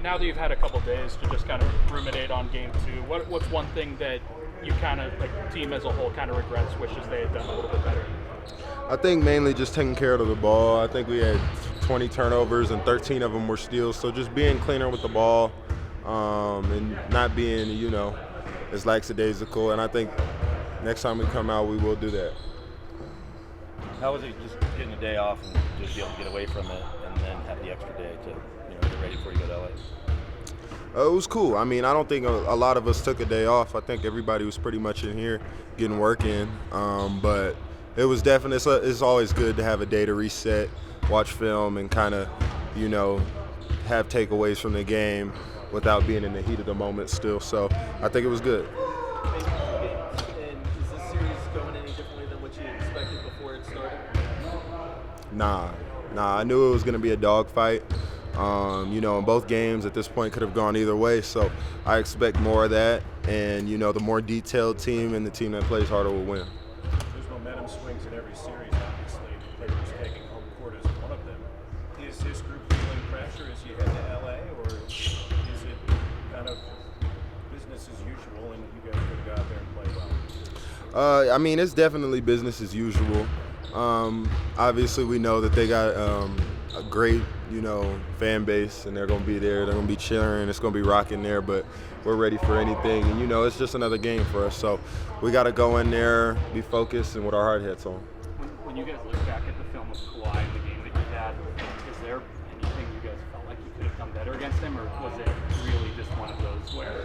Now that you've had a couple days to just kind of ruminate on game two, what's one thing that you kind of, like, team as a whole, kind of regrets, wishes they had done a little bit better? I think mainly just taking care of the ball. I think we had 20 turnovers and 13 of them were steals. So just being cleaner with the ball and not being, as lackadaisical. And I think next time we come out, we will do that. How was it just getting a day off and just be able to get away from it and then have the extra day to get ready before you go to LA? It was cool. I mean, I don't think a lot of us took a day off. I think everybody was pretty much in here getting work in. But it was definitely, it's always good to have a day to reset, watch film, and kind of, have takeaways from the game without being in the heat of the moment still. So I think it was good. And is this series going any differently than what you expected before it started? Nah. I knew it was going to be a dogfight. In both games at this point could have gone either way. So I expect more of that. And, the more detailed team and the team that plays harder will win. There's momentum swings in every series, obviously. The Clippers taking home court is one of them. Is this group feeling pressure as you head to LA, or is it kind of business as usual and you guys could go out there and play well? It's definitely business as usual. Obviously, we know that they got a great, fan base, and they're going to be there. They're going to be cheering. It's going to be rocking there, but we're ready for anything. And, it's just another game for us. So we got to go in there, be focused, and with our hard hats on. When you guys look back at the film of Kawhi and the game that you had, is there anything you guys felt like you could have done better against him, or was it really just one of those where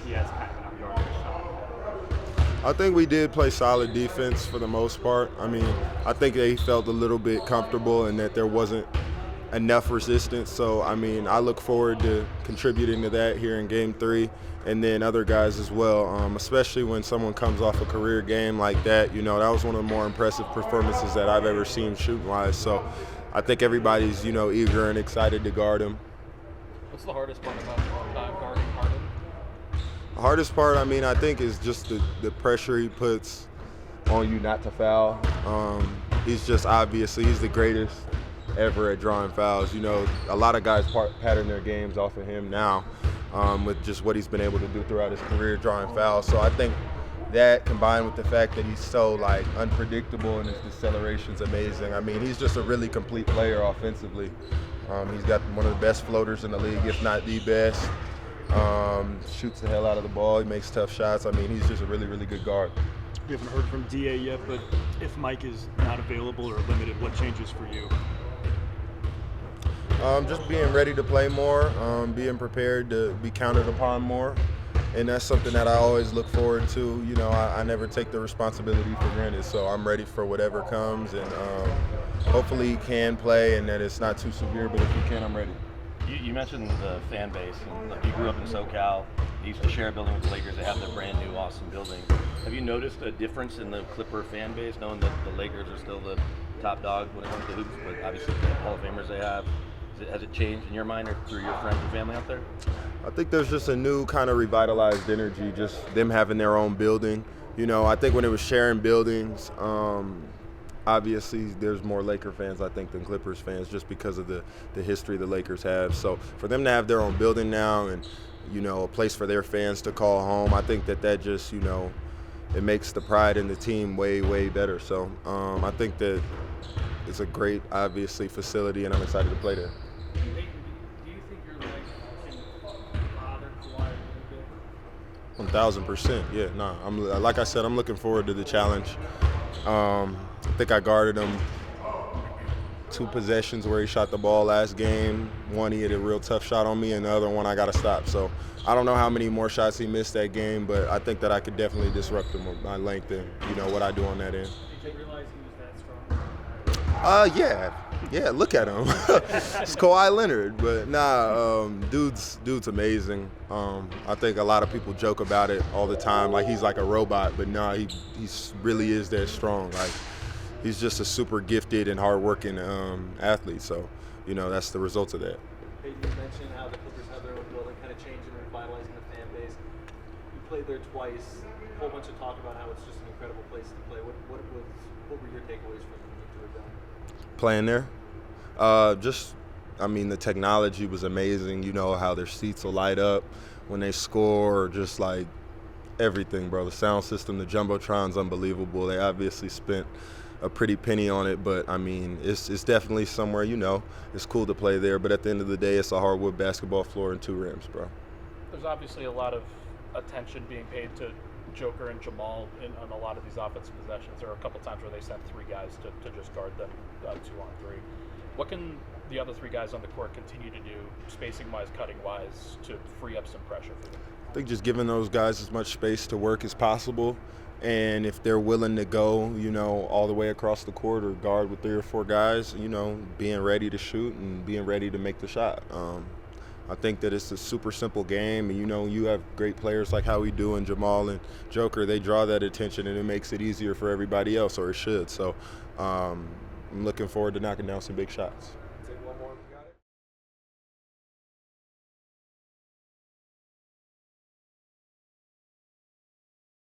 he has kind of an unguarded shot? I think we did play solid defense for the most part. I think they felt a little bit comfortable and that there wasn't enough resistance. So, I look forward to contributing to that here in Game 3 and then other guys as well, especially when someone comes off a career game like that. That was one of the more impressive performances that I've ever seen shooting-wise. So I think everybody's, eager and excited to guard him. What's the hardest part about guarding Harden? The hardest part, I think, is just the pressure he puts on you not to foul. He's just obviously, he's the greatest ever at drawing fouls. A lot of guys pattern their games off of him now with just what he's been able to do throughout his career drawing fouls. So I think that combined with the fact that he's so unpredictable and his deceleration's amazing. He's just a really complete player offensively. He's got one of the best floaters in the league, if not the best. Shoots the hell out of the ball. He makes tough shots. He's just a really, really good guard. We haven't heard from DA yet, but if Mike is not available or limited, what changes for you? Just being ready to play more, being prepared to be counted upon more. And that's something that I always look forward to. I never take the responsibility for granted, so I'm ready for whatever comes. And hopefully he can play and that it's not too severe, but if he can, I'm ready. You mentioned the fan base, and you grew up in SoCal. You used to share a building with the Lakers. They have their brand new, awesome building. Have you noticed a difference in the Clipper fan base, knowing that the Lakers are still the top dog when it comes to hoops, but obviously the Hall of Famers they have? Has it changed in your mind or through your friends and family out there? I think there's just a new kind of revitalized energy, just them having their own building. I think when it was sharing buildings, obviously there's more Laker fans, I think, than Clippers fans just because of the history the Lakers have. So for them to have their own building now and, a place for their fans to call home, I think that just, it makes the pride in the team way, way better. So I think that it's a great, obviously, facility, and I'm excited to play there. Do you think your legs can bother Kawhi a little bit? 1,000%, yeah. Like I said, I'm looking forward to the challenge. I think I guarded him 2 possessions where he shot the ball last game. One, he had a real tough shot on me, and the other one I got to stop. So I don't know how many more shots he missed that game, but I think that I could definitely disrupt him with my length and, what I do on that end. Did you realize he was that strong? Yeah, look at him. It's Kawhi Leonard, but dude's amazing. I think a lot of people joke about it all the time, like he's like a robot, but he really is that strong. He's just a super gifted and hardworking athlete. So, that's the result of that. Peyton, you mentioned how the Clippers have their own building, kind of changing and revitalizing the fan base. You played there twice. A whole bunch of talk about how it's just an incredible place to play. What were your takeaways from the tour down? Playing there, just I mean, the technology was amazing. You know how their seats will light up when they score, just like everything, bro. The sound system, the Jumbotron's unbelievable. They obviously spent a pretty penny on it, but I mean, it's definitely somewhere, you know, it's cool to play there, but at the end of the day, it's a hardwood basketball floor and 2 rims, bro. There's obviously a lot of attention being paid to Joker and Jamal on a lot of these offensive possessions. There are a couple times where they sent 3 guys to just guard them 2-on-3. What can the other 3 guys on the court continue to do, spacing-wise, cutting-wise, to free up some pressure for them? I think just giving those guys as much space to work as possible, and if they're willing to go, you know, all the way across the court or guard with 3 or 4 guys, you know, being ready to shoot and being ready to make the shot. I think that it's a super simple game, and you know, you have great players like how we do, and Jamal and Joker, they draw that attention, and it makes it easier for everybody else, or it should. So I'm looking forward to knocking down some big shots.